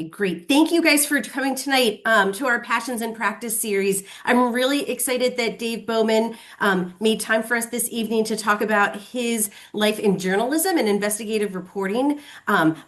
Great. Thank you guys for coming tonight to our Passions and Practice series. I'm really excited that Dave Bowman made time for us this evening to talk about his life in journalism and investigative reporting.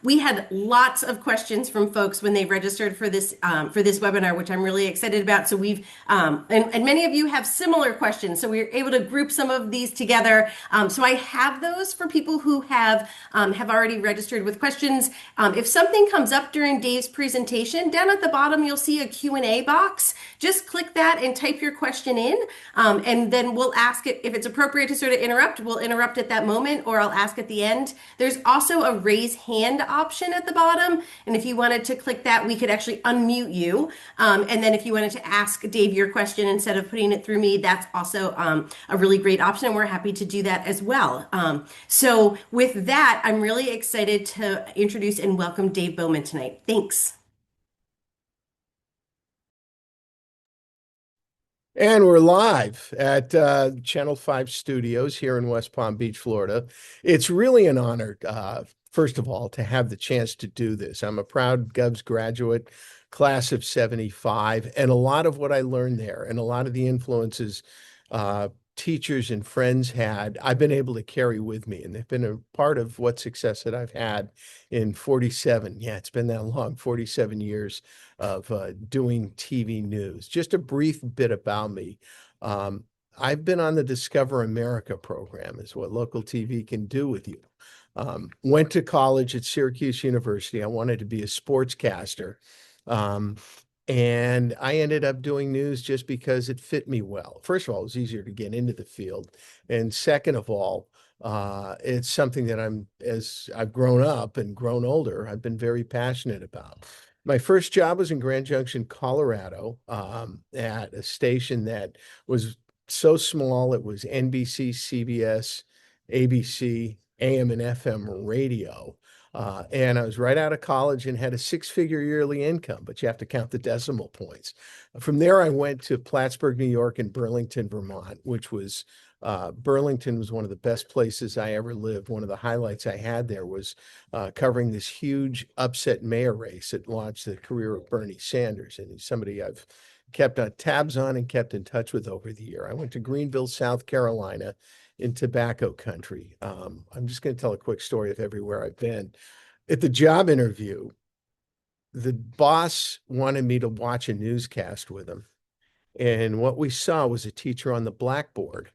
We had lots of questions from folks when they registered for this webinar, which I'm really excited about. So and many of you have similar questions. So we were able to group some of these together. So I have those for people who have already registered with questions. If something comes up during Dave's presentation, down at the bottom you'll see a Q&A box. Just click that and type your question in, and then we'll ask it. If it's appropriate to sort of interrupt, we'll interrupt at that moment, or I'll ask at the end. There's also a raise hand option at the bottom, and if you wanted to click that, we could actually unmute you. And then if you wanted to ask Dave your question instead of putting it through me, that's also a really great option, and we're happy to do that as well. So with that, I'm really excited to introduce and welcome Dave Bowman tonight. Thanks. And we're live at Channel 5 Studios here in West Palm Beach, Florida. It's really an honor, first of all, to have the chance to do this. I'm a proud Govs graduate, class of 75, and a lot of what I learned there and a lot of the influences teachers and friends had, I've been able to carry with me, and they've been a part of what success that I've had in 47. Yeah, it's been that long, 47 years of doing TV news. Just a brief bit about me. I've been on the Discover America program, is what local TV can do with you. Went to college at Syracuse University. I wanted to be a sportscaster. And I ended up doing news just because it fit me well. First of all, it was easier to get into the field. And second of all, it's something that as I've grown up and grown older, I've been very passionate about. My first job was in Grand Junction, Colorado, at a station that was so small. It was NBC, CBS, ABC, AM and FM radio. And I was right out of college and had a six-figure yearly income, but you have to count the decimal points. From there, I went to Plattsburgh, New York, and Burlington, Vermont, which was Burlington was one of the best places I ever lived. One of the highlights I had there was covering this huge upset mayor race that launched the career of Bernie Sanders. And he's somebody I've kept tabs on and kept in touch with over the year. I went to Greenville, South Carolina, in tobacco country. I'm just going to tell a quick story of everywhere I've been. At the job interview, the boss wanted me to watch a newscast with him. And what we saw was a teacher on the blackboard.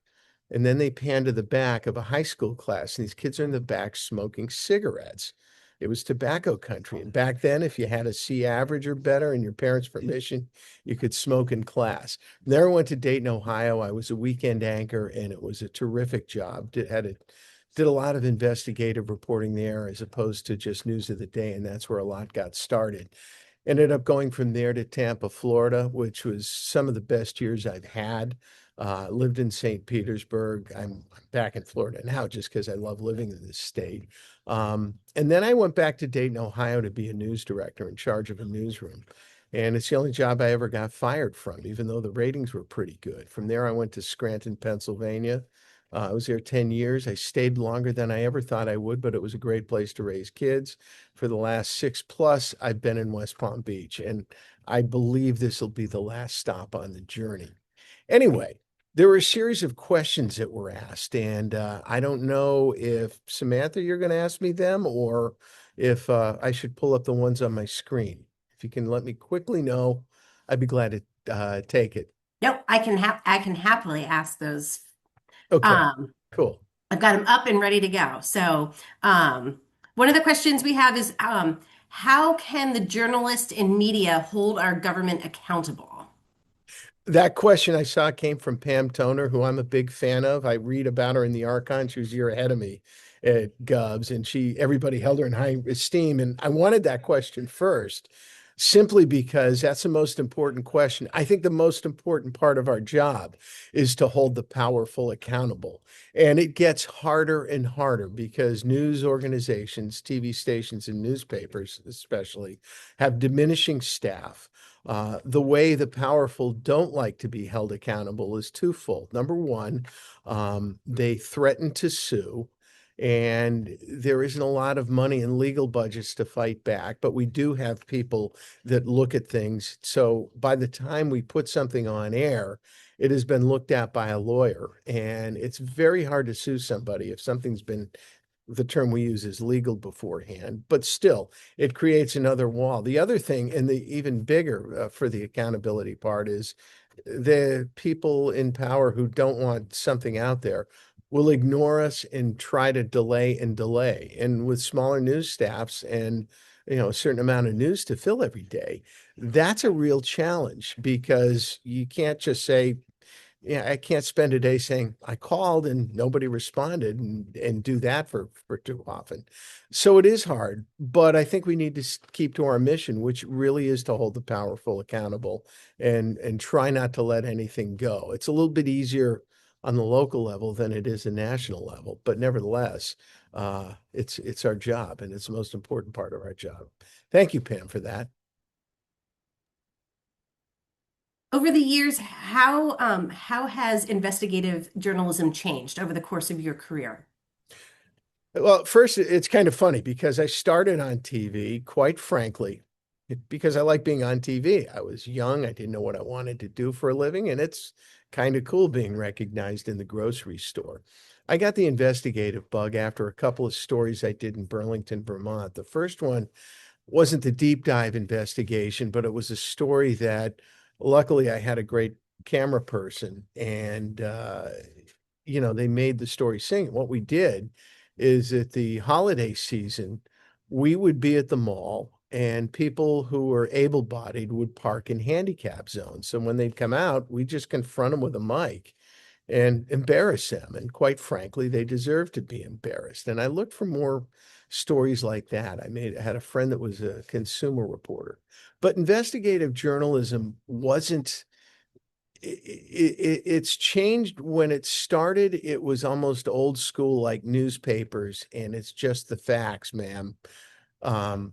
And then they panned to the back of a high school class, and these kids are in the back smoking cigarettes. It was tobacco country. And back then, if you had a C average or better and your parents' permission, you could smoke in class. There I went to Dayton, Ohio. I was a weekend anchor, and it was a terrific job. Did a lot of investigative reporting there as opposed to just news of the day, and that's where a lot got started. Ended up going from there to Tampa, Florida, which was some of the best years I've had. Lived in St. Petersburg. I'm back in Florida now just because I love living in this state. And then I went back to Dayton, Ohio to be a news director in charge of a newsroom. And it's the only job I ever got fired from, even though the ratings were pretty good. From there, I went to Scranton, Pennsylvania. I was there 10 years. I stayed longer than I ever thought I would, but it was a great place to raise kids. For the last 6+, I've been in West Palm Beach, and I believe this will be the last stop on the journey. Anyway, there were a series of questions that were asked, and I don't know if Samantha, you're going to ask me them, or if I should pull up the ones on my screen. If you can let me quickly know, I'd be glad to take it. Nope, I can happily ask those. Okay, Um, cool. I've got them up and ready to go. So one of the questions we have is how can the journalist and media hold our government accountable? That question I saw came from Pam Toner, who I'm a big fan of. I read about her in the Archon. She was a year ahead of me at Govs, and everybody held her in high esteem. And I wanted that question first, simply because that's the most important question. I think the most important part of our job is to hold the powerful accountable. And it gets harder and harder because news organizations, TV stations, and newspapers especially have diminishing staff. The way the powerful don't like to be held accountable is twofold. Number one, they threaten to sue. And there isn't a lot of money in legal budgets to fight back, but we do have people that look at things. So by the time we put something on air, it has been looked at by a lawyer, and it's very hard to sue somebody if something's been, the term we use is legal beforehand, but still, it creates another wall. The other thing, and the even bigger for the accountability part, is the people in power who don't want something out there will ignore us and try to delay and delay. And with smaller news staffs and a certain amount of news to fill every day, that's a real challenge because you can't just say, yeah, I can't spend a day saying I called and nobody responded and do that for too often. So it is hard, but I think we need to keep to our mission, which really is to hold the powerful accountable and try not to let anything go. It's a little bit easier on the local level than it is the national level, but nevertheless, it's our job and it's the most important part of our job. Thank you, Pam, for that. Over the years, how has investigative journalism changed over the course of your career? Well, first, it's kind of funny because I started on TV, quite frankly, because I like being on TV. I was young, I didn't know what I wanted to do for a living, and it's kind of cool being recognized in the grocery store. I got the investigative bug after a couple of stories I did in Burlington, Vermont. The first one wasn't the deep dive investigation, but it was a story that luckily I had a great camera person and they made the story sing. What we did is at the holiday season, we would be at the mall and people who were able-bodied would park in handicap zones. So when they'd come out, we just confront them with a mic and embarrass them. And quite frankly, they deserve to be embarrassed. And I looked for more stories like that. I had a friend that was a consumer reporter, but investigative journalism wasn't. It's changed. When it started, it was almost old school, like newspapers, and it's just the facts, ma'am. Um,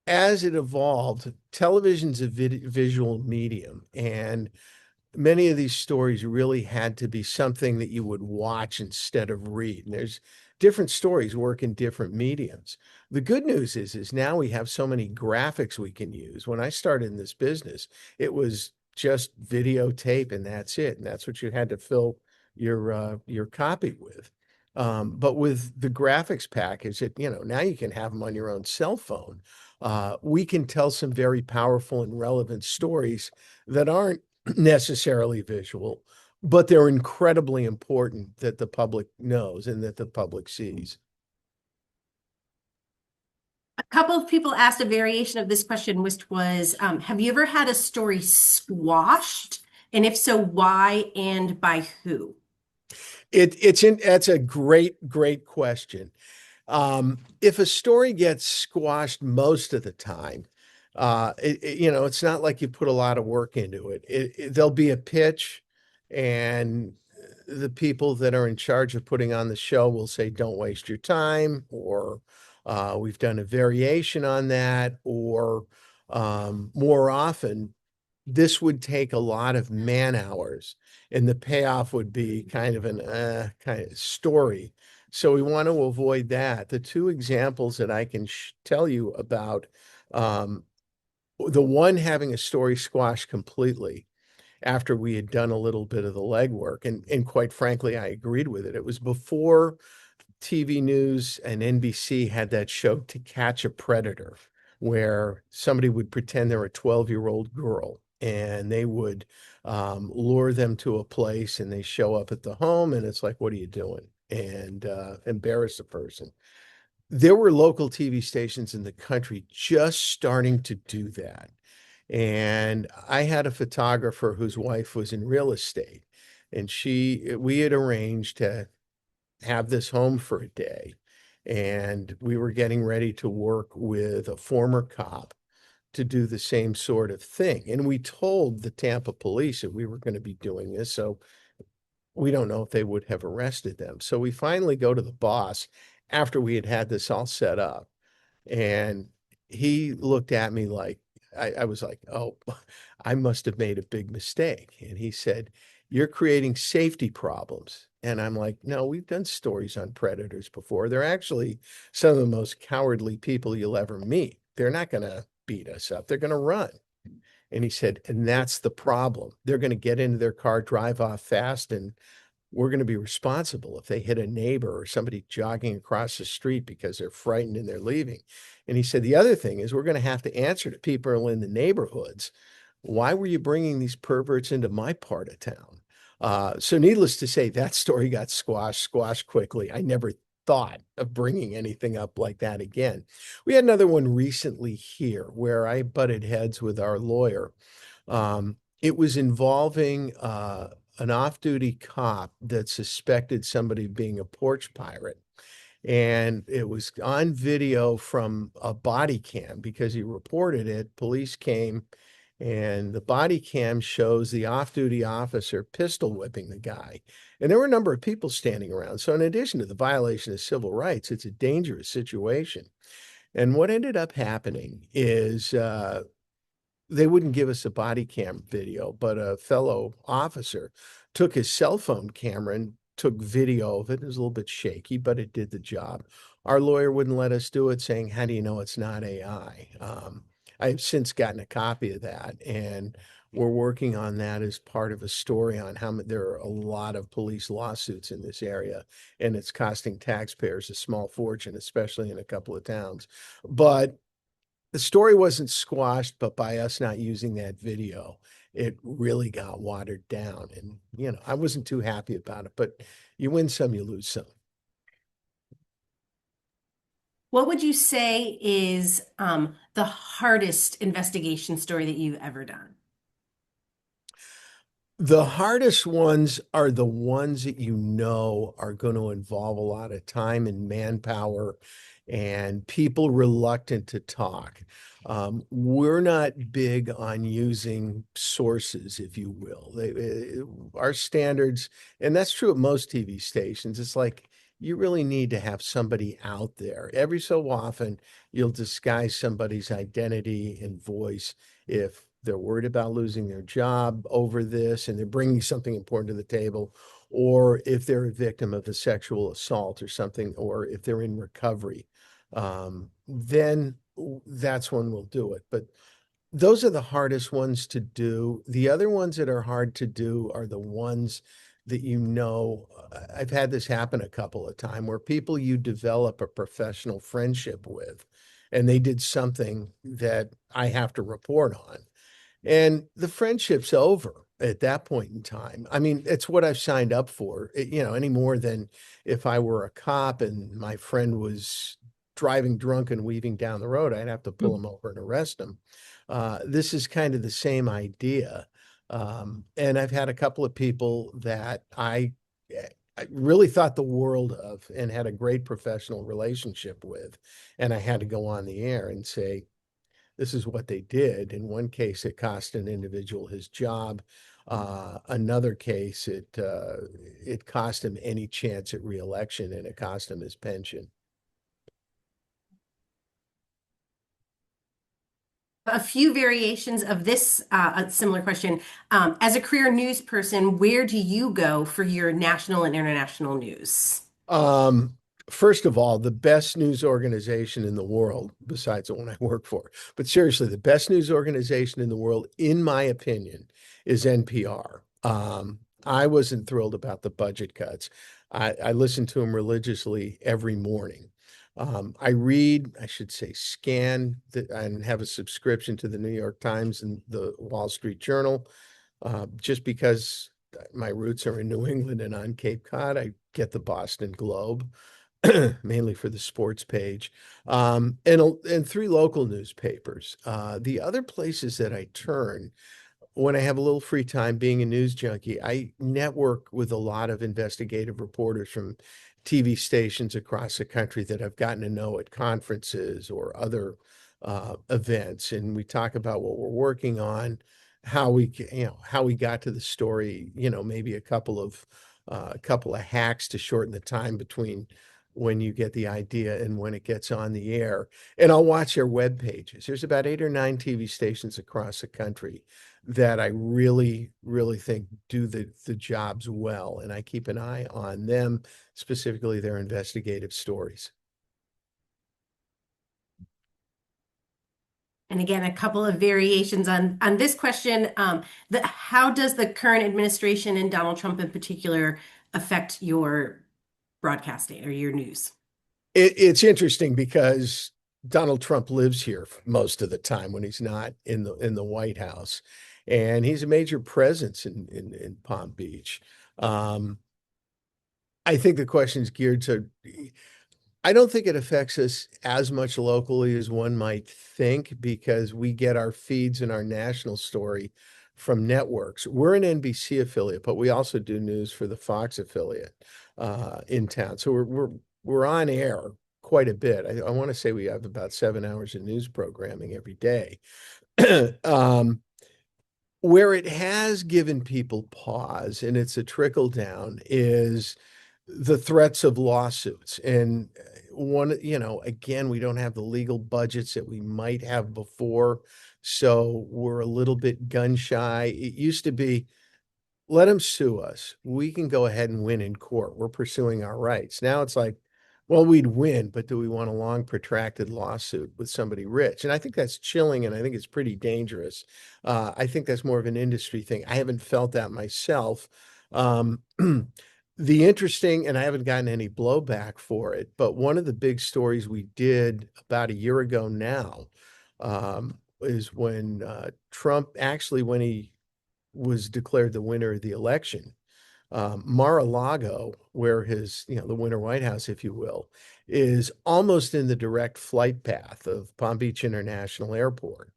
as it evolved, television's a visual medium, and many of these stories really had to be something that you would watch instead of read. And there's different stories work in different mediums. The good news is now we have so many graphics we can use. When I started in this business, it was just videotape and that's it. And that's what you had to fill your copy with. But with the graphics package, now you can have them on your own cell phone. We can tell some very powerful and relevant stories that aren't necessarily visual, but they're incredibly important that the public knows and that the public sees. A couple of people asked a variation of this question, which was, have you ever had a story squashed? And if so, why and by who? That's a great question. If a story gets squashed most of the time, it's not like you put a lot of work into it. There'll be a pitch, and the people that are in charge of putting on the show will say, "Don't waste your time," or "We've done a variation on that," or more often, this would take a lot of man hours, and the payoff would be kind of an kind of story. So we want to avoid that. The two examples that I can tell you about, um, the one having a story squashed completely after we had done a little bit of the legwork, and quite frankly, I agreed with it. It was before TV News and NBC had that show To Catch a Predator, where somebody would pretend they're a 12-year-old girl and they would lure them to a place and they show up at the home and it's like, what are you doing? And embarrass the person. There were local TV stations in the country just starting to do that. And I had a photographer whose wife was in real estate, and we had arranged to have this home for a day. And we were getting ready to work with a former cop to do the same sort of thing. And we told the Tampa police that we were going to be doing this. So we don't know if they would have arrested them. So we finally go to the boss after we had had this all set up. And he looked at me like, I was like, oh, I must have made a big mistake. And he said, "You're creating safety problems." And I'm like, no, we've done stories on predators before. They're actually some of the most cowardly people you'll ever meet. They're not going to beat us up. They're going to run. And he said, and that's the problem. They're going to get into their car, drive off fast, and we're going to be responsible if they hit a neighbor or somebody jogging across the street because they're frightened and they're leaving. And he said, the other thing is we're going to have to answer to people in the neighborhoods. Why were you bringing these perverts into my part of town? So needless to say, that story got squashed quickly. I never thought of bringing anything up like that again. We had another one recently here where I butted heads with our lawyer. It was involving an off-duty cop that suspected somebody of being a porch pirate. And it was on video from a body cam because he reported it. Police came and the body cam shows the off-duty officer pistol whipping the guy. And there were a number of people standing around. So in addition to the violation of civil rights, it's a dangerous situation. And what ended up happening is they wouldn't give us a body cam video, but a fellow officer took his cell phone camera and took video of it. It was a little bit shaky, but it did the job. Our lawyer wouldn't let us do it, saying, how do you know it's not AI? I've since gotten a copy of that, and we're working on that as part of a story on how there are a lot of police lawsuits in this area, and it's costing taxpayers a small fortune, especially in a couple of towns. But the story wasn't squashed, but by us not using that video, it really got watered down. And, I wasn't too happy about it, but you win some, you lose some. What would you say is the hardest investigation story that you've ever done? The hardest ones are the ones that are going to involve a lot of time and manpower and people reluctant to talk. We're not big on using sources, if you will. Our standards, and that's true at most TV stations, it's like you really need to have somebody out there. Every so often, you'll disguise somebody's identity and voice if they're worried about losing their job over this and they're bringing something important to the table, or if they're a victim of a sexual assault or something, or if they're in recovery, then that's when we'll do it. But those are the hardest ones to do. The other ones that are hard to do are the ones that I've had this happen a couple of times where people you develop a professional friendship with, and they did something that I have to report on. And the friendship's over at that point in time. I mean, it's what I've signed up for, any more than if I were a cop and my friend was driving drunk and weaving down the road, I'd have to pull him over and arrest him. This is kind of the same idea. And I've had a couple of people that I really thought the world of and had a great professional relationship with. And I had to go on the air and say, this is what they did. In one case, it cost an individual his job. Another case, it cost him any chance at reelection, and it cost him his pension. A few variations of this a similar question. As a career news person, where do you go for your national and international news? Um, First of all, the best news organization in the world, besides the one I work for, but seriously, the best news organization in the world, in my opinion, is NPR. I wasn't thrilled about the budget cuts. I listen to them religiously every morning. I should say, scan and have a subscription to the New York Times and the Wall Street Journal, just because my roots are in New England and on Cape Cod. I get the Boston Globe, mainly for the sports page, and three local newspapers. The other places that I turn when I have a little free time being a news junkie, I network with a lot of investigative reporters from TV stations across the country that I've gotten to know at conferences or other events. And we talk about what we're working on, how we got to the story, maybe a couple of hacks to shorten the time between when you get the idea and when it gets on the air. And I'll watch their web pages. There's about 8 or 9 TV stations across the country that I really, really think do the jobs well. And I keep an eye on them, specifically their investigative stories. And again, a couple of variations on this question. How does the current administration and Donald Trump in particular affect your broadcasting or your news? It's interesting because Donald Trump lives here most of the time when he's not in the White House, and he's a major presence in Palm Beach. Um, I think the question's geared to. I don't think it affects us as much locally as one might think because we get our feeds and our national story from networks. We're an NBC affiliate, but we also do news for the Fox affiliate in town. So we're on air quite a bit. I want to say we have about 7 hours of news programming every day. um, where it has given people pause, and it's a trickle down, is the threats of lawsuits. And again, we don't have the legal budgets that we might have before. So we're a little bit gun shy. It used to be, let them sue us. We can go ahead and win in court. We're pursuing our rights. Now it's like, well, we'd win, but do we want a long, protracted lawsuit with somebody rich? And I think that's chilling, and I think it's pretty dangerous. I think that's more of an industry thing. I haven't felt that myself. Um, the interesting, and I haven't gotten any blowback for it, but one of the big stories we did about a year ago now is when Trump, actually, when he was declared the winner of the election. Mar-a-Lago, where the winter White House, if you will, is almost in the direct flight path of Palm Beach International Airport.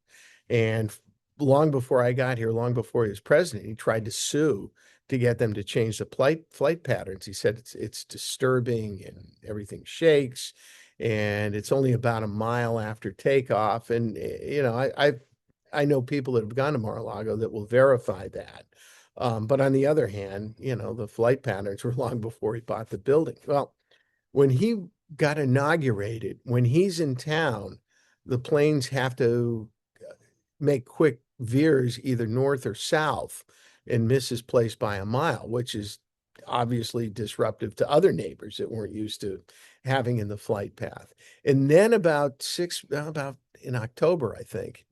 And long before I got here, long before he was president, he tried to sue to get them to change the flight patterns. He said it's disturbing and everything shakes, and it's only about a mile after takeoff. And I know people that have gone to Mar-a-Lago that will verify that. But on the other hand, the flight patterns were long before he bought the building. Well, when he got inaugurated, when he's in town, the planes have to make quick veers either north or south and miss his place by a mile, which is obviously disruptive to other neighbors that weren't used to having in the flight path. And then about in October, I think,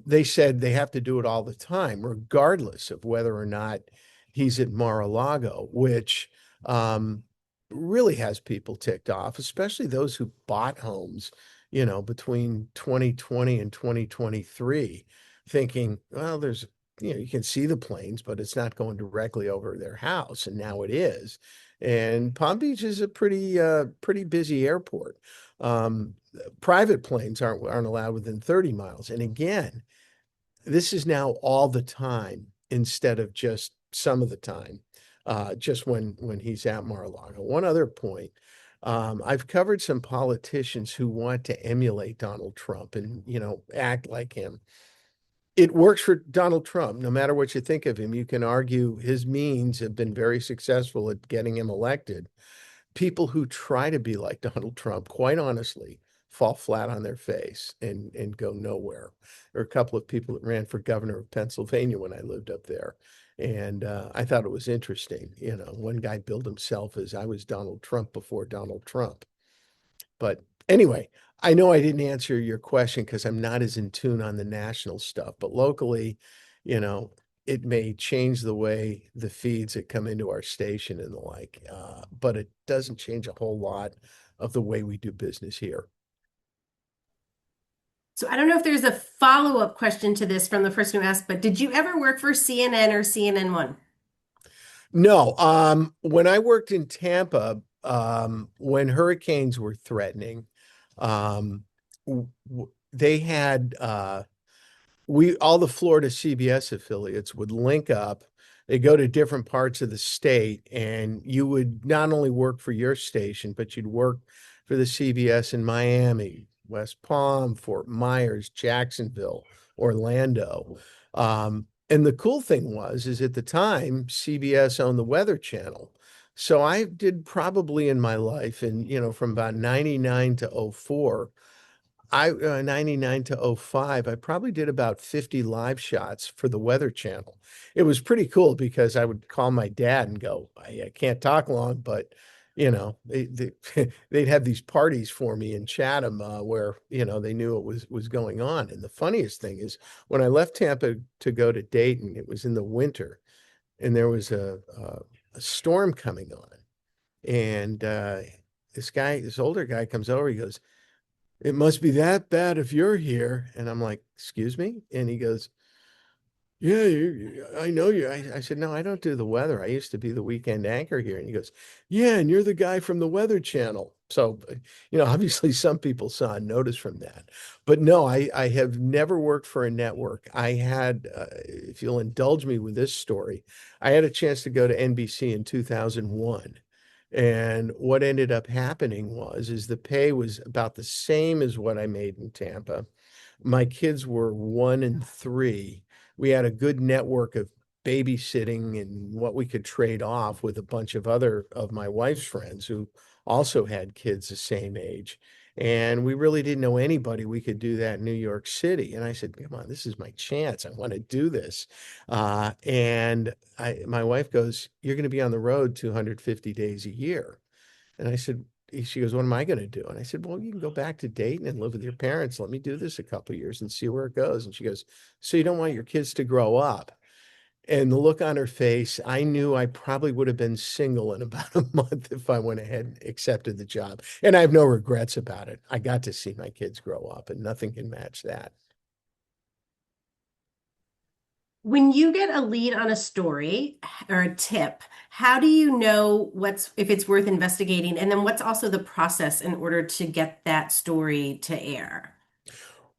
they said they have to do it all the time, regardless of whether or not he's at Mar-a-Lago, which really has people ticked off, especially those who bought homes, between 2020 and 2023, thinking, well, you can see the planes, but it's not going directly over their house. And now it is. And Palm Beach is a pretty busy airport. Um, Private planes aren't allowed within 30 miles. And again, this is now all the time instead of just some of the time, just when he's at Mar-a-Lago. One other point. I've covered some politicians who want to emulate Donald Trump and, act like him. It works for Donald Trump. No matter what you think of him, you can argue his means have been very successful at getting him elected. People who try to be like Donald Trump, quite honestly, fall flat on their face and go nowhere. There are a couple of people that ran for governor of Pennsylvania when I lived up there. And I thought it was interesting. One guy billed himself as I was Donald Trump before Donald Trump. But anyway, I know I didn't answer your question because I'm not as in tune on the national stuff, but locally, you know, it may change the way the feeds that come into our station and the like, but it doesn't change a whole lot of the way we do business here. So I don't know if there's a follow-up question to this from the person who asked, but did you ever work for CNN or CNN1? No, when I worked in Tampa, when hurricanes were threatening, they had we all the Florida CBS affiliates would link up. They go to different parts of the state, and you would not only work for your station, but you'd work for the CBS in Miami, West Palm, Fort Myers, Jacksonville, Orlando. And the cool thing is at the time, CBS owned the Weather Channel. So I did probably in my life, and from about 99 to '04, 99 to '05, I probably did about 50 live shots for the Weather Channel. It was pretty cool because I would call my dad and go, I can't talk long, but they'd have these parties for me in Chatham, where they knew what was going on. And the funniest thing is when I left Tampa to go to Dayton, it was in the winter, and there was a storm coming on, and this older guy comes over. He goes, "It must be that bad if you're here." And I'm like, "Excuse me?" And he goes, "Yeah, I know you." I said, "No, I don't do the weather. I used to be the weekend anchor here." And he goes, "Yeah, and you're the guy from the Weather Channel." So, obviously some people saw a notice from that. But no, I have never worked for a network. I had, if you'll indulge me with this story, I had a chance to go to NBC in 2001. And what ended up happening is the pay was about the same as what I made in Tampa. My kids were 1 and 3. We had a good network of babysitting and what we could trade off with a bunch of other of my wife's friends who also had kids the same age. And we really didn't know anybody we could do that in New York City. And I said, "Come on, this is my chance. I want to do this." My wife goes, "You're going to be on the road 250 days a year." And I said, she goes, "What am I going to do?" And I said, "Well, you can go back to Dayton and live with your parents. Let me do this a couple of years and see where it goes." And she goes, "So you don't want your kids to grow up?" And the look on her face, I knew I probably would have been single in about a month if I went ahead and accepted the job. And I have no regrets about it. I got to see my kids grow up, and nothing can match that. When you get a lead on a story or a tip, how do you know what's if it's worth investigating? And then what's also the process in order to get that story to air?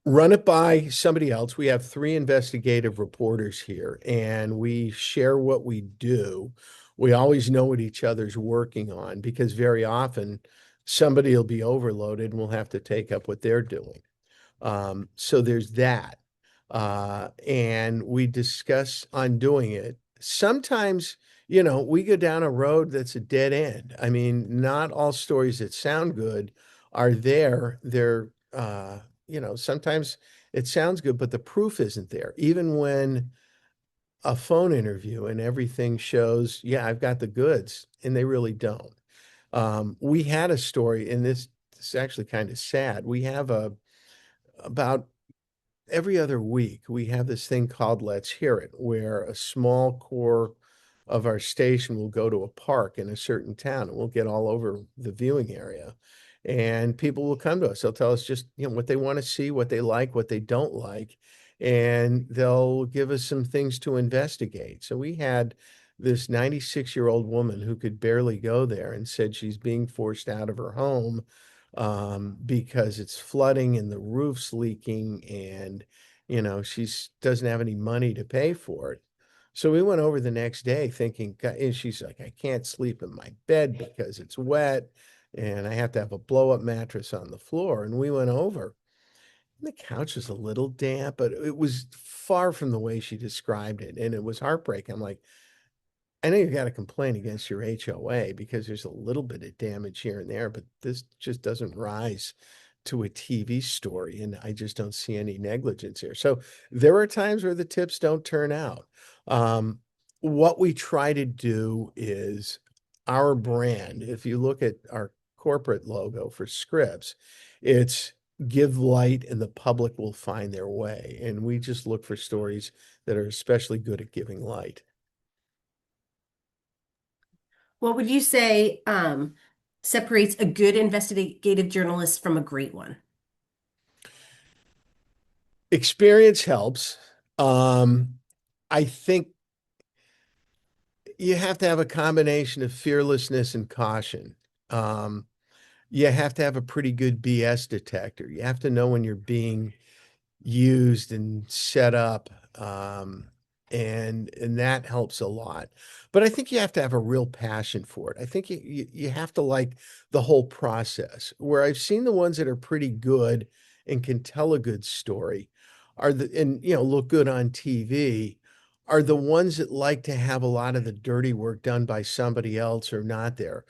Run it by somebody else. We have 3 investigative reporters here, and we share what we do. We always know what each other's working on because very often somebody will be overloaded and we'll have to take up what they're doing. So there's that. And we discuss on doing it. Sometimes, we go down a road that's a dead end. I mean, not all stories that sound good are there. Sometimes it sounds good, but the proof isn't there. Even when a phone interview and everything shows, yeah, I've got the goods, and they really don't. We had a story, and this is actually kind of sad. We have about every other week, we have this thing called Let's Hear It, where a small core of our station will go to a park in a certain town and we'll get all over the viewing area. And people will come to us. They'll tell us just, what they want to see, what they like, what they don't like. And they'll give us some things to investigate. So we had this 96-year-old woman who could barely go there and said she's being forced out of her home because it's flooding and the roof's leaking, and she doesn't have any money to pay for it. So we went over the next day thinking, and she's like, "I can't sleep in my bed because it's wet and I have to have a blow up mattress on the floor." And we went over, and the couch was a little damp, but it was far from the way she described it, and it was heartbreaking. I'm like, I know you got to complain against your HOA because there's a little bit of damage here and there, but this just doesn't rise to a TV story, and I just don't see any negligence here. So there are times where the tips don't turn out. Um, what we try to do is our brand. If you look at our corporate logo for Scripps, it's give light and the public will find their way. And we just look for stories that are especially good at giving light. What would you say separates a good investigative journalist from a great one? Experience helps. Um, I think you have to have a combination of fearlessness and caution. Um, you have to have a pretty good BS detector. You have to know when you're being used and set up, and that helps a lot. But I think you have to have a real passion for it. I think you have to like the whole process. Where I've seen the ones that are pretty good and can tell a good story are the and look good on TV are the ones that like to have a lot of the dirty work done by somebody else or not there.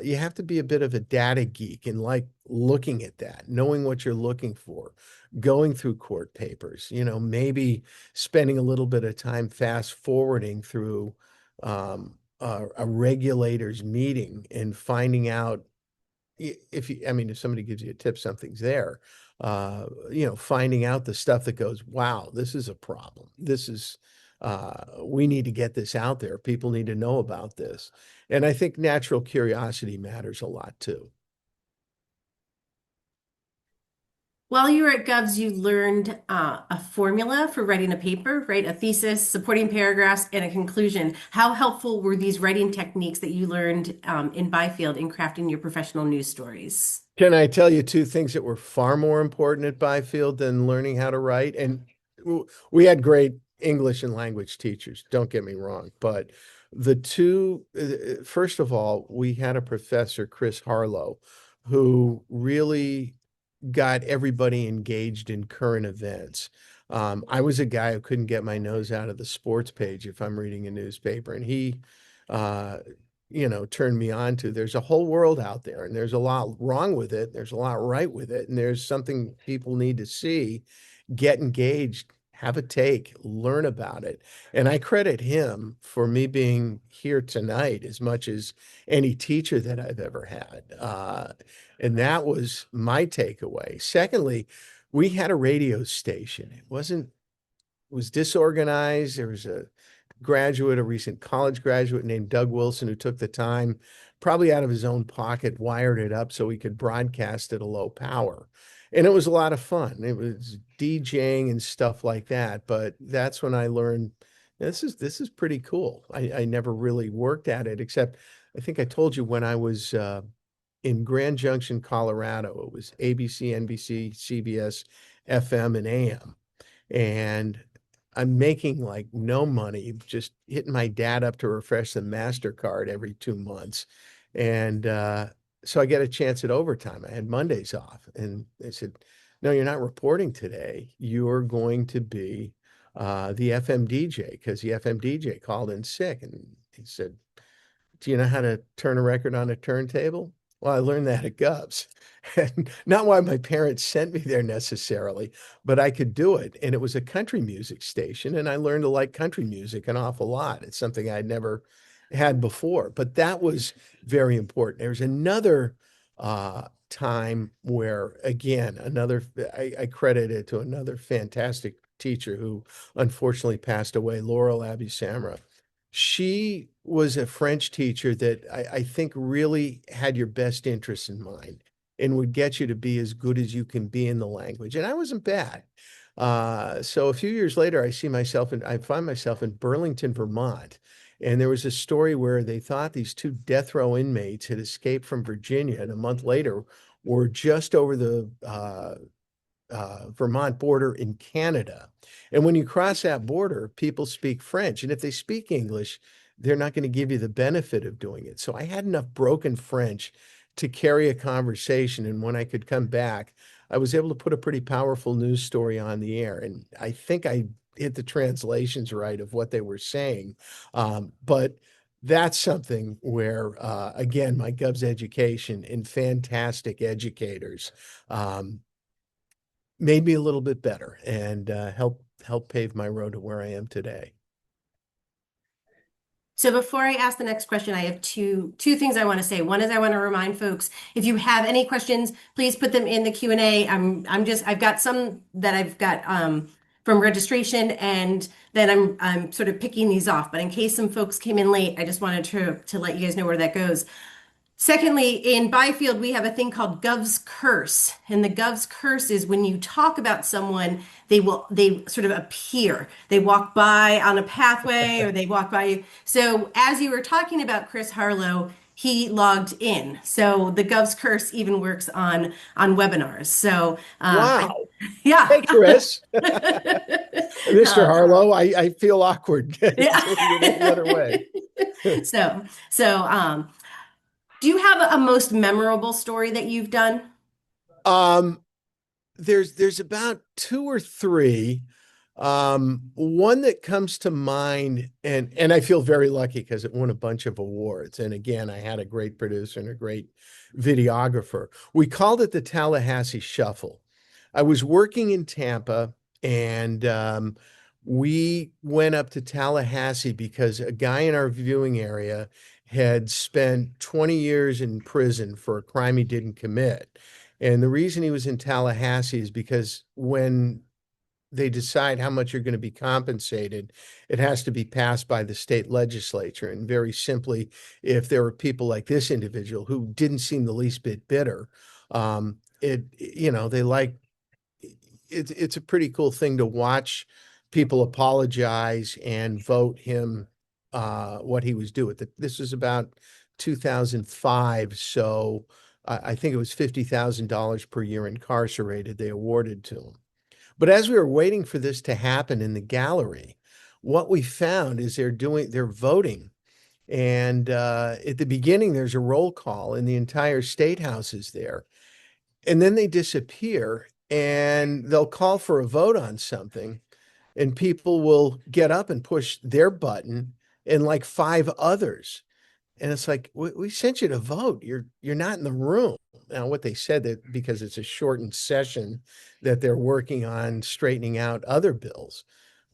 You have to be a bit of a data geek and like looking at that, knowing what you're looking for, going through court papers, maybe spending a little bit of time fast forwarding through a regulator's meeting and finding out if somebody gives you a tip, something's there. Finding out the stuff that goes, wow, this is a problem. We need to get this out there. People need to know about this. And I think natural curiosity matters a lot too. While you were at Govs, you learned a formula for writing a paper, right? A thesis, supporting paragraphs, and a conclusion. How helpful were these writing techniques that you learned in Byfield in crafting your professional news stories? Can I tell you two things that were far more important at Byfield than learning how to write? And we had great English and language teachers, don't get me wrong, but the two, first of all, we had a professor, Chris Harlow, who really got everybody engaged in current events. I was a guy who couldn't get my nose out of the sports page if I'm reading a newspaper, and he, uh, turned me on to there's a whole world out there, and there's a lot wrong with it. There's a lot right with it, and there's something people need to see, get engaged, have a take, learn about it. And I credit him for me being here tonight as much as any teacher that I've ever had. And that was my takeaway. Secondly, we had a radio station. It was disorganized. There was a graduate, a recent college graduate named Doug Wilson, who took the time, probably out of his own pocket, wired it up so he could broadcast at a low power. And it was a lot of fun. It was DJing and stuff like that. But that's when I learned this is pretty cool. I never really worked at it, except I think I told you when I was in Grand Junction, Colorado. It was ABC, NBC, CBS, FM, and AM. And I'm making like no money, just hitting my dad up to refresh the MasterCard every 2 months. And so I get a chance at overtime. I had Mondays off. And they said, no, you're not reporting today. You're going to be the FM DJ because the FM DJ called in sick. And he said, do you know how to turn a record on a turntable? Well, I learned that at Govs. And not why my parents sent me there necessarily, but I could do it. And it was a country music station, and I learned to like country music an awful lot. It's something I'd never had before, but that was very important. There's another time where, again, I credit it to another fantastic teacher who unfortunately passed away, Laurel Abbey Samra. She was a French teacher that I think really had your best interests in mind and would get you to be as good as you can be in the language. And I wasn't bad. So a few years later, I find myself in Burlington, Vermont. And there was a story where they thought these two death row inmates had escaped from Virginia, and a month later were just over the Vermont border in Canada. And when you cross that border, people speak French. And if they speak English, they're not going to give you the benefit of doing it. So I had enough broken French to carry a conversation. And when I could come back, I was able to put a pretty powerful news story on the air. And I think I hit the translations right of what they were saying. But that's something where, again, my Govs education and fantastic educators made me a little bit better and help pave my road to where I am today. So before I ask the next question, I have two things I want to say. One is I want to remind folks, if you have any questions, please put them in the Q&A. I've got some that I've got from registration, and then I'm sort of picking these off. But in case some folks came in late, I just wanted to let you guys know where that goes. Secondly, in Byfield, we have a thing called Gov's Curse. And the Gov's Curse is when you talk about someone, they sort of appear. They walk by on a pathway or they walk by you. So as you were talking about Chris Harlow, he logged in. So the Gov's Curse even works on webinars. So Wow. yeah. Hey, Chris. Mr. Uh, Harlow, I feel awkward yeah. doing it any other way. So do you have a most memorable story that you've done? Um, there's about two or three. One that comes to mind, and I feel very lucky because it won a bunch of awards. And again, I had a great producer and a great videographer. We called it the Tallahassee Shuffle. I was working in Tampa, and we went up to Tallahassee because a guy in our viewing area had spent 20 years in prison for a crime he didn't commit. And the reason he was in Tallahassee is because when they decide how much you're going to be compensated, it has to be passed by the state legislature. And very simply, if there are people like this individual who didn't seem the least bit bitter, they like it's a pretty cool thing to watch people apologize and vote him what he was due. This was about 2005, so I think it was $50,000 per year incarcerated they awarded to him. But as we were waiting for this to happen in the gallery, what we found is they're voting. And at the beginning, there's a roll call, and the entire state house is there. And then they disappear, and they'll call for a vote on something, and people will get up and push their button, and like five others. And it's like, we sent you to vote. You're not in the room. Now, what they said that because it's a shortened session that they're working on straightening out other bills.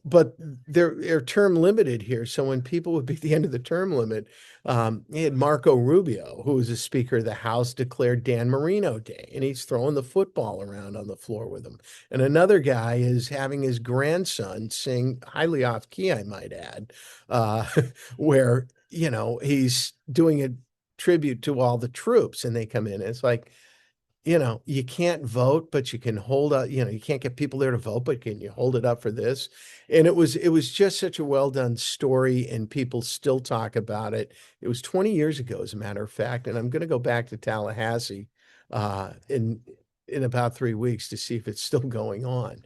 But they're term limited here. So when people would be at the end of the term limit, he had Marco Rubio, who was a Speaker of the House, declared Dan Marino Day, and he's throwing the football around on the floor with him. And another guy is having his grandson sing highly off key, I might add, uh, where he's doing a tribute to all the troops, and they come in. And it's like, you can't vote, but you can hold up, you can't get people there to vote, but can you hold it up for this? And it was just such a well done story, and people still talk about it. It was 20 years ago, as a matter of fact, and I'm going to go back to Tallahassee in about 3 weeks to see if it's still going on.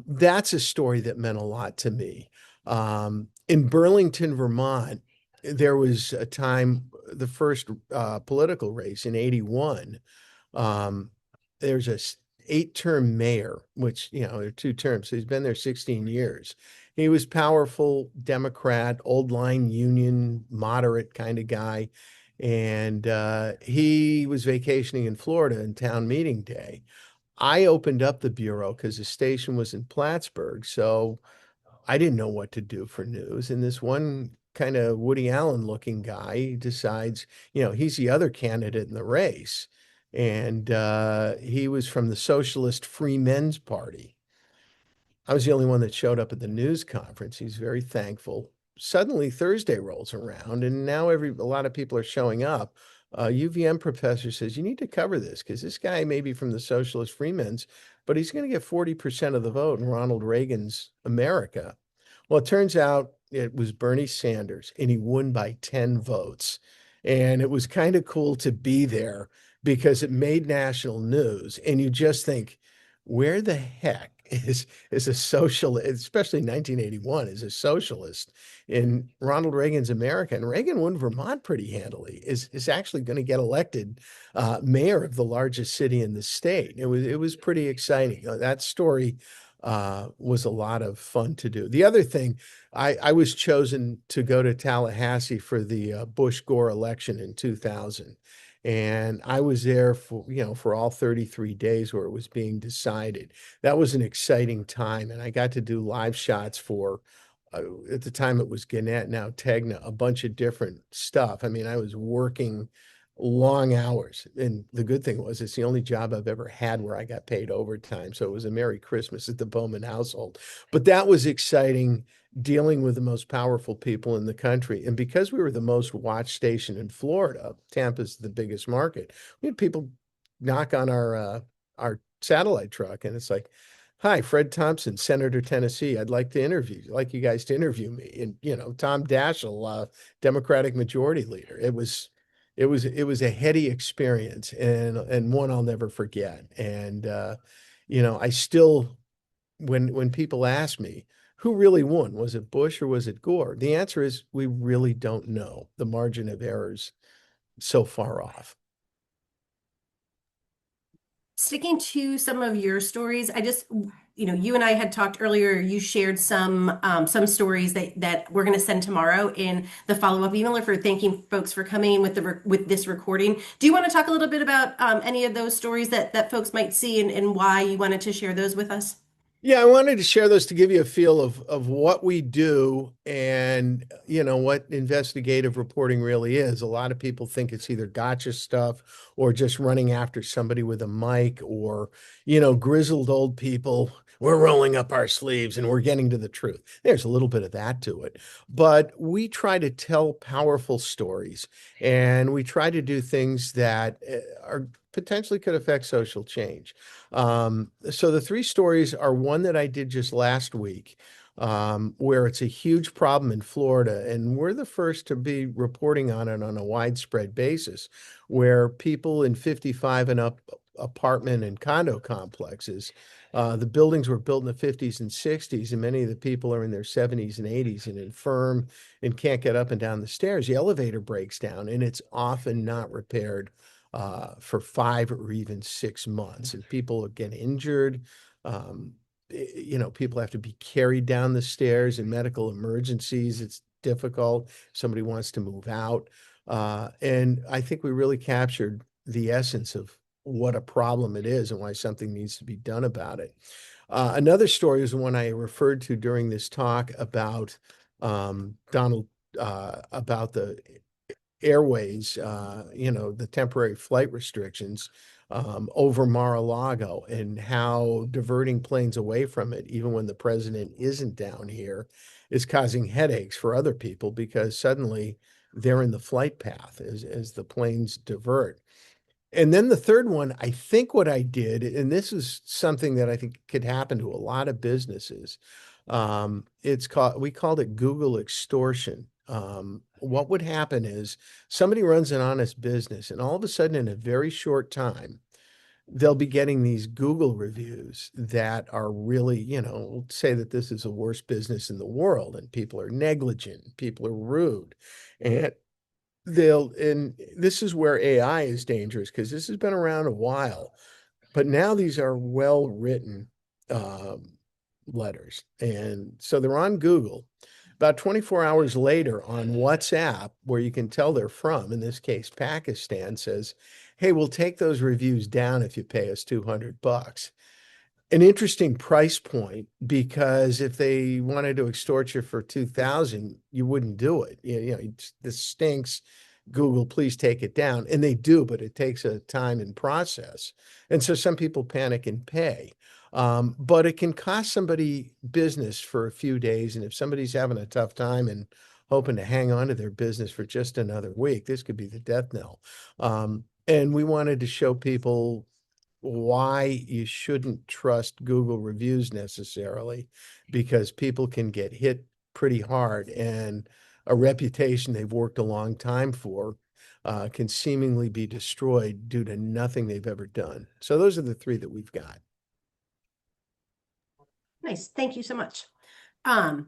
That's a story that meant a lot to me. In Burlington, Vermont, there was a time, the first political race in 81. um, there's a 8-term mayor, which, are 2 terms. So he's been there 16 years. He was powerful Democrat, old line union, moderate kind of guy. And he was vacationing in Florida in town meeting day. I opened up the bureau because the station was in Plattsburgh. So I didn't know what to do for news. And this one kind of Woody Allen looking guy decides, he's the other candidate in the race. And he was from the Socialist Free Men's Party. I was the only one that showed up at the news conference. He's very thankful. Suddenly Thursday rolls around, and now a lot of people are showing up. UVM professor says you need to cover this because this guy may be from the Socialist Freemen's, but he's going to get 40% of the vote in Ronald Reagan's America. Well, it turns out it was Bernie Sanders, and he won by 10 votes. And it was kind of cool to be there because it made national news. And you just think, where the heck is a socialist, especially 1981, is a socialist in Ronald Reagan's America? And Reagan won Vermont pretty handily, is actually going to get elected mayor of the largest city in the state. It was pretty exciting. That story was a lot of fun to do. The other thing, I was chosen to go to Tallahassee for the Bush Gore election in 2000. And I was there for all 33 days where it was being decided. That was an exciting time. And I got to do live shots for, at the time it was Gannett, now Tegna, a bunch of different stuff. I mean, I was working long hours. And the good thing was it's the only job I've ever had where I got paid overtime. So it was a Merry Christmas at the Bohman household. But that was exciting, dealing with the most powerful people in the country. And because we were the most watched station in Florida, Tampa's the biggest market, we had people knock on our satellite truck, and it's like, "Hi, Fred Thompson, Senator Tennessee. I'd like you guys to interview me." And Tom Daschle, Democratic Majority Leader. It was a heady experience, and one I'll never forget. And I still, when people ask me who really won, was it Bush or was it Gore? The answer is we really don't know. The margin of errors so far off. Sticking to some of your stories, you and I had talked earlier. You shared some stories that we're going to send tomorrow in the follow-up email for thanking folks for coming with this recording. Do you want to talk a little bit about any of those stories that folks might see and why you wanted to share those with us? Yeah, I wanted to share those to give you a feel of what we do and what investigative reporting really is. A lot of people think it's either gotcha stuff or just running after somebody with a mic or grizzled old people. We're rolling up our sleeves and we're getting to the truth. There's a little bit of that to it, but we try to tell powerful stories and we try to do things that are potentially could affect social change. So the three stories are one that I did just last week, where it's a huge problem in Florida, and we're the first to be reporting on it on a widespread basis, where people in 55 and up apartment and condo complexes, the buildings were built in the 50s and 60s, and many of the people are in their 70s and 80s and infirm and can't get up and down the stairs. The elevator breaks down, and it's often not repaired for 5 or even 6 months, and people get injured. Um, People have to be carried down the stairs in medical emergencies. It's difficult. Somebody wants to move out. And I think we really captured the essence of what a problem it is and why something needs to be done about it. Another story is one I referred to during this talk about Donald, about the airways, the temporary flight restrictions over Mar-a-Lago and how diverting planes away from it, even when the president isn't down here, is causing headaches for other people because suddenly they're in the flight path as the planes divert. And then the third one, I think what I did, and this is something that I think could happen to a lot of businesses. We called it Google extortion. What would happen is somebody runs an honest business, and all of a sudden, in a very short time, they'll be getting these Google reviews that are really, say that this is the worst business in the world, and people are negligent, people are rude, and and this is where AI is dangerous because this has been around a while, but now these are well written um, letters. And so they're on Google. About 24 hours later on WhatsApp, where you can tell they're from, in this case, Pakistan, says, "Hey, we'll take those reviews down if you pay us $200." An interesting price point because if they wanted to extort you for 2,000, you wouldn't do it. This stinks. Google, please take it down. And they do, but it takes a time and process. And so some people panic and pay. But it can cost somebody business for a few days. And if somebody's having a tough time and hoping to hang on to their business for just another week, this could be the death knell. And we wanted to show people why you shouldn't trust Google reviews necessarily, because people can get hit pretty hard and a reputation they've worked a long time for can seemingly be destroyed due to nothing they've ever done. So those are the three that we've got. Nice. Thank you so much. Um,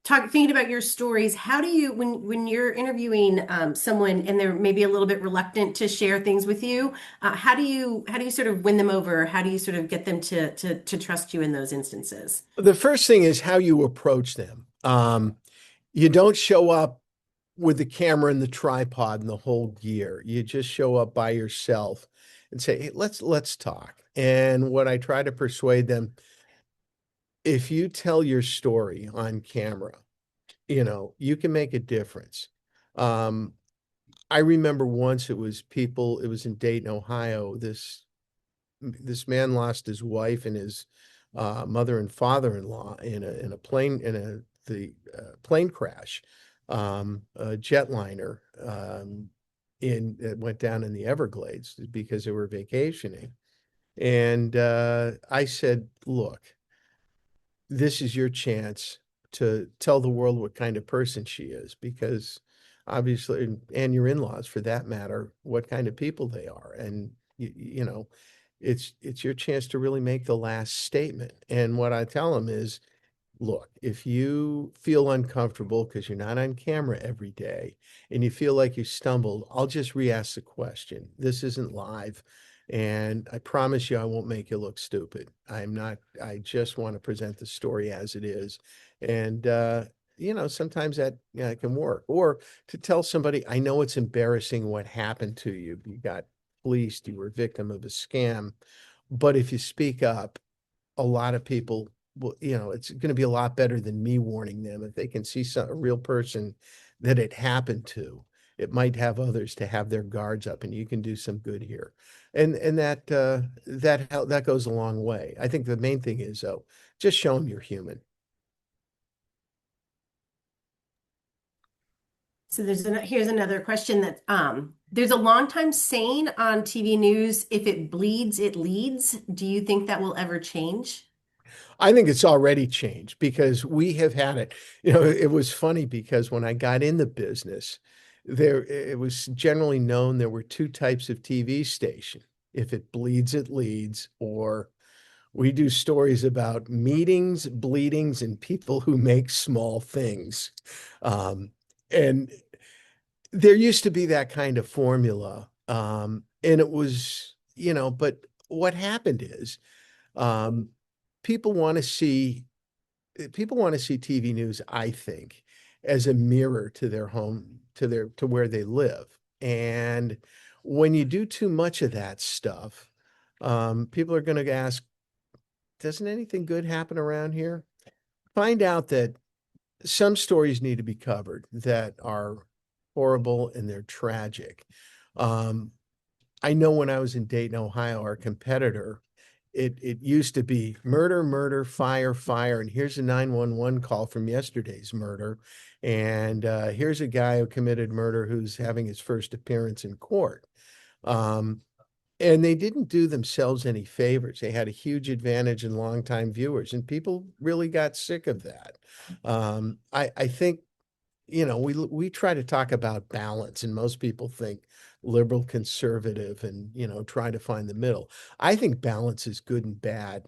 thinking about your stories, how do you, when you're interviewing someone and they're maybe a little bit reluctant to share things with you, how do you sort of win them over? How do you sort of get them to trust you in those instances? The first thing is how you approach them. You don't show up with the camera and the tripod and the whole gear. You just show up by yourself and say, "Hey, let's talk." And what I try to persuade them, if you tell your story on camera, you can make a difference. Um, I remember once it was in Dayton, Ohio. This man lost his wife and his mother and father-in-law in a plane crash, a jetliner in it went down in the Everglades because they were vacationing. And I said, "Look, this is your chance to tell the world what kind of person she is, because obviously, and your in-laws for that matter, what kind of people they are. And it's your chance to really make the last statement." And what I tell them is, look, if you feel uncomfortable because you're not on camera every day and you feel like you stumbled, I'll just re-ask the question. This isn't live. And I promise you, I won't make you look stupid. I just want to present the story as it is. And, sometimes that can work. Or to tell somebody, I know it's embarrassing what happened to you. You got fleeced, you were a victim of a scam. But if you speak up, a lot of people will, it's going to be a lot better than me warning them. If they can see a real person that it happened to, it might have others to have their guards up, and you can do some good here. And that goes a long way. I think the main thing is, though, just show them you're human. So here's another question that there's a long time saying on TV news, if it bleeds, it leads. Do you think that will ever change? I think it's already changed because we have had it. It was funny because when I got in the business, it was generally known there were two types of TV station. If it bleeds, it leads, or we do stories about meetings, bleedings, and people who make small things. Um, and there used to be that kind of formula. And it was, but what happened is um, people want to see people want to see TV news, I think, as a mirror to their home, to where they live. And when you do too much of that stuff, people are going to ask, doesn't anything good happen around here? Find out that some stories need to be covered that are horrible and they're tragic. Um, I know when I was in Dayton, Ohio, our competitor, it used to be murder, murder, fire, fire, and here's a 911 call from yesterday's murder, and here's a guy who committed murder who's having his first appearance in court. Um, and they didn't do themselves any favors. They had a huge advantage in longtime viewers, and people really got sick of that. I think we try to talk about balance, and most people think liberal conservative and try to find the middle. I think balance is good and bad.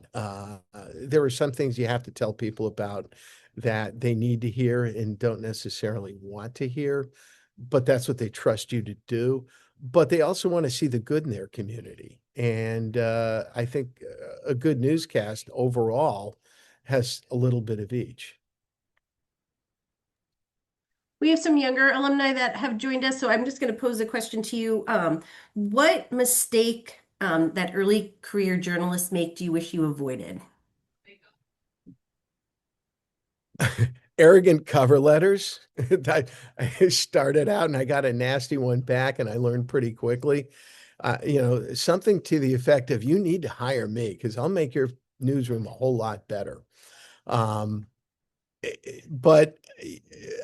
There are some things you have to tell people about that they need to hear and don't necessarily want to hear, but that's what they trust you to do. But they also want to see the good in their community. And I think a good newscast overall has a little bit of each. We have some younger alumni that have joined us, so I'm just going to pose a question to you. What mistake that early career journalists make do you wish you avoided? Arrogant cover letters. I started out and I got a nasty one back, and I learned pretty quickly. Something to the effect of, you need to hire me because I'll make your newsroom a whole lot better. Um, but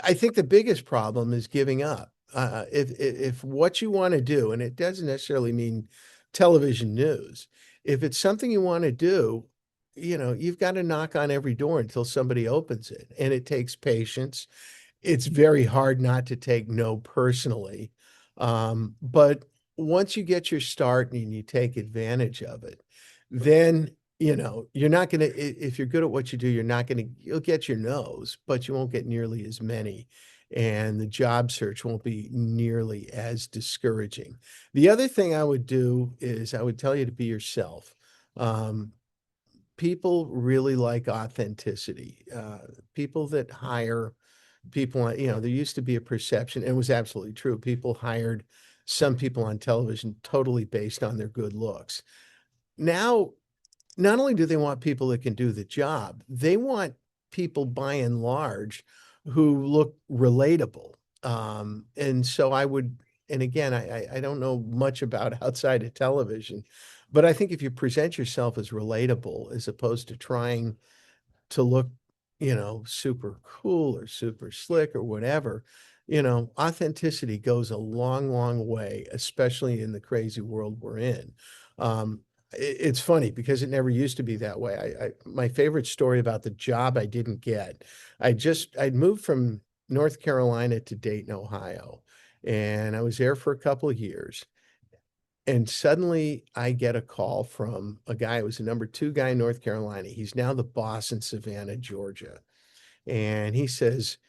I think the biggest problem is giving up. If what you want to do, and it doesn't necessarily mean television news, if it's something you want to do, you've got to knock on every door until somebody opens it, and it takes patience. It's very hard not to take no personally. But once you get your start and you take advantage of it, then you're not going to, if you're good at what you do, you'll get your no's, but you won't get nearly as many. And the job search won't be nearly as discouraging. The other thing I would do is I would tell you to be yourself. Um, People really like authenticity. People that hire people, there used to be a perception, and it was absolutely true. People hired some people on television totally based on their good looks. Now, not only do they want people that can do the job, they want people by and large who look relatable. And so and again, I don't know much about outside of television, but I think if you present yourself as relatable as opposed to trying to look, super cool or super slick or whatever, authenticity goes a long, long way, especially in the crazy world we're in. It's funny because it never used to be that way. My favorite story about the job I didn't get, I'd moved from North Carolina to Dayton, Ohio, and I was there for a couple of years. And suddenly I get a call from a guy who was the number two guy in North Carolina. He's now the boss in Savannah, Georgia. And he says,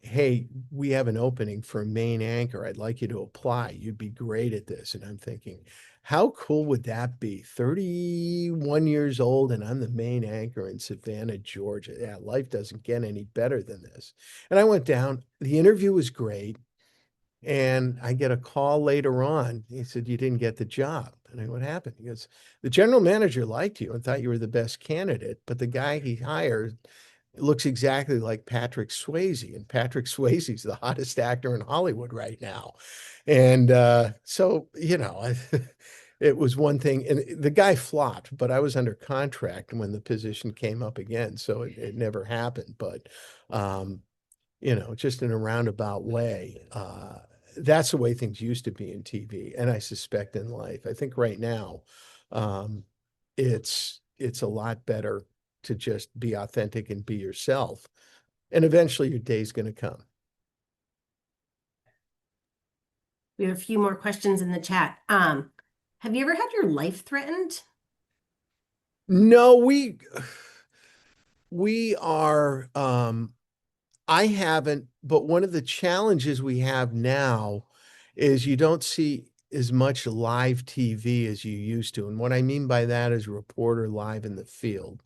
hey, we have an opening for a main anchor. I'd like you to apply. You'd be great at this. And I'm thinking, how cool would that be? 31 years old, and I'm the main anchor in Savannah, Georgia. Yeah, life doesn't get any better than this. And I went down. The interview was great. And I get a call later on. He said, you didn't get the job. And I go, what happened? He goes, the general manager liked you and thought you were the best candidate, but the guy he hired looks exactly like Patrick Swayze. And Patrick Swayze's the hottest actor in Hollywood right now. And so, it was one thing. And the guy flopped, but I was under contract when the position came up again. So it never happened. But, just in a roundabout way. That's the way things used to be in TV, and I suspect in life. I think right now, um, it's a lot better to just be authentic and be yourself, and eventually your day's going to come. We have a few more questions in the chat. Have you ever had your life threatened? No, we are I haven't, but one of the challenges we have now is you don't see as much live TV as you used to. And what I mean by that is reporter live in the field.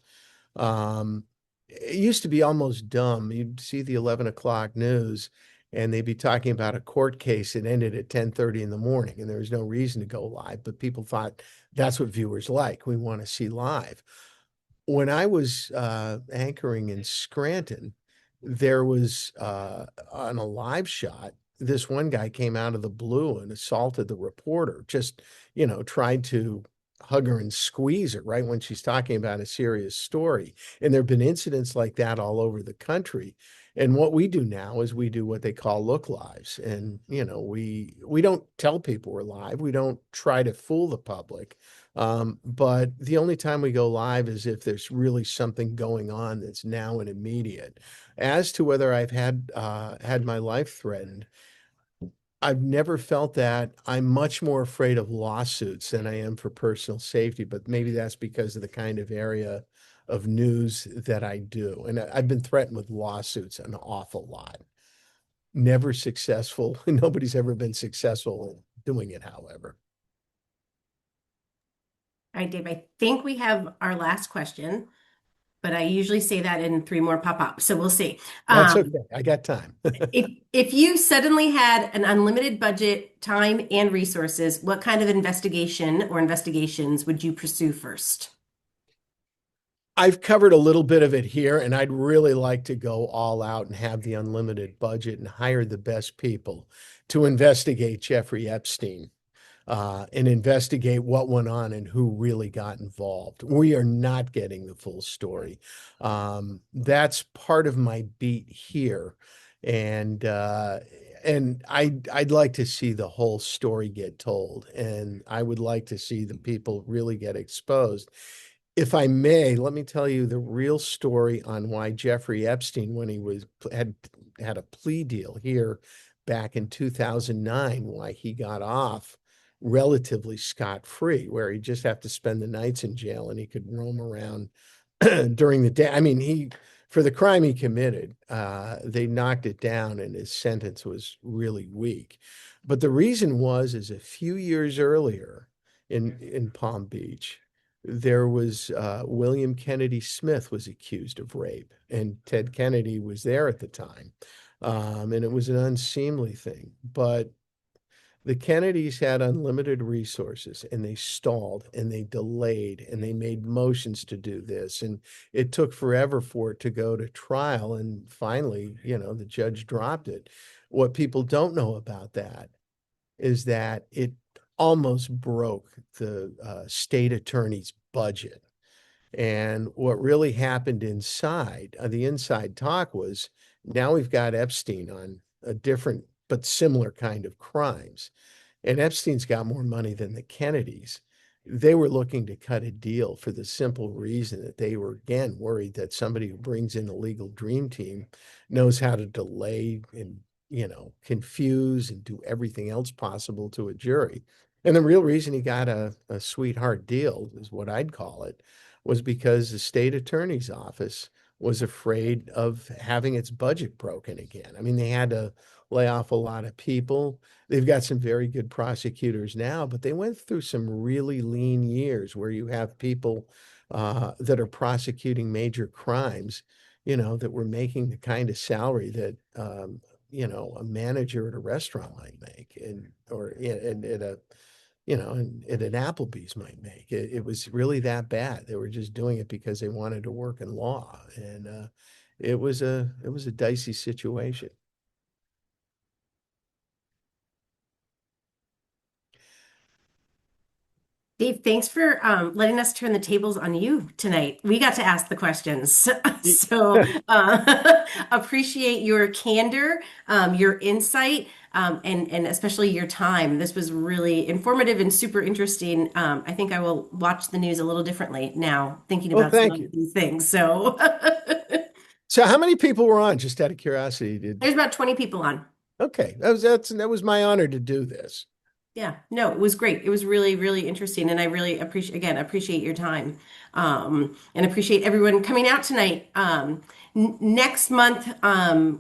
Um, it used to be almost dumb. You'd see the 11 o'clock news and they'd be talking about a court case that ended at 10:30 in the morning, and there was no reason to go live, but people thought that's what viewers like. We want to see live. When I was anchoring in Scranton, there was on a live shot, this one guy came out of the blue and assaulted the reporter, just, tried to hug her and squeeze her right when she's talking about a serious story. And there have been incidents like that all over the country. And what we do now is we do what they call look lives. And, we don't tell people we're live. We don't try to fool the public. But the only time we go live is if there's really something going on that's now and immediate. As to whether I've had my life threatened, I've never felt that. I'm much more afraid of lawsuits than I am for personal safety, but maybe that's because of the kind of area of news that I do. And I've been threatened with lawsuits an awful lot. Never successful. Nobody's ever been successful in doing it, however. All right, Dave, I think we have our last question, but I usually say that and three more pop up. So we'll see. That's okay. I got time. If you suddenly had an unlimited budget, time, and resources, what kind of investigation or investigations would you pursue first? I've covered a little bit of it here, and I'd really like to go all out and have the unlimited budget and hire the best people to investigate Jeffrey Epstein, and investigate what went on and who really got involved. We are not getting the full story. That's part of my beat here. And I'd like to see the whole story get told, and I would like to see the people really get exposed. If I may, let me tell you the real story on why Jeffrey Epstein, when he had a plea deal here back in 2009, why he got off relatively scot-free, where he'd just have to spend the nights in jail and he could roam around during the day. I mean, for the crime he committed, they knocked it down and his sentence was really weak. But the reason is a few years earlier in Palm Beach, there was William Kennedy Smith was accused of rape, and Ted Kennedy was there at the time. And it was an unseemly thing. But the Kennedys had unlimited resources and they stalled and they delayed and they made motions to do this. And it took forever for it to go to trial. And finally, the judge dropped it. What people don't know about that is that it almost broke the state attorney's budget. And what really happened inside, the inside talk was, now we've got Epstein on a different but similar kind of crimes. And Epstein's got more money than the Kennedys. They were looking to cut a deal for the simple reason that they were, again, worried that somebody who brings in a legal dream team knows how to delay and, confuse and do everything else possible to a jury. And the real reason he got a sweetheart deal, is what I'd call it, was because the state attorney's office was afraid of having its budget broken again. I mean, they had to lay off a lot of people. They've got some very good prosecutors now, but they went through some really lean years where you have people that are prosecuting major crimes, that were making the kind of salary that a manager at a restaurant might make, and or in at a and at an Applebee's might make. It was really that bad. They were just doing it because they wanted to work in law, and it was a dicey situation. Dave, thanks for letting us turn the tables on you tonight. We got to ask the questions. Y- So appreciate your candor, your insight, and especially your time. This was really informative and super interesting. I think I will watch the news a little differently now, thinking Well, about some thank of you. these things. So So, how many people were on? Just out of curiosity, did there's about 20 people on. okay? That was my honor to do this. Yeah, no, it was great. It was really, really interesting, and I really appreciate your time, and appreciate everyone coming out tonight. Next month,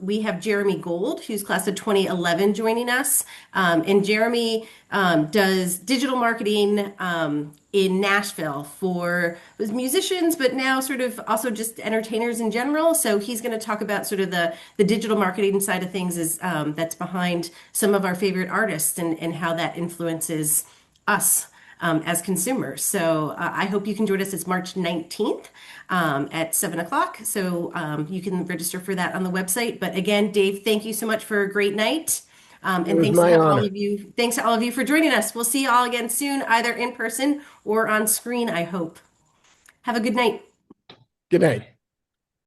we have Jeremy Gold, who's class of 2011, joining us, and Jeremy does digital marketing in Nashville for was musicians, but now sort of also just entertainers in general. So he's going to talk about sort of the digital marketing side of things is that's behind some of our favorite artists and how that influences us as consumers. So I hope you can join us. It's March 19th at 7 o'clock. So you can register for that on the website. But again, Dave, thank you so much for a great night. It And was thanks my to all honor. of you. Thanks to all of you for joining us. We'll see you all again soon, either in person or on screen, I hope. Have a good night. Good night.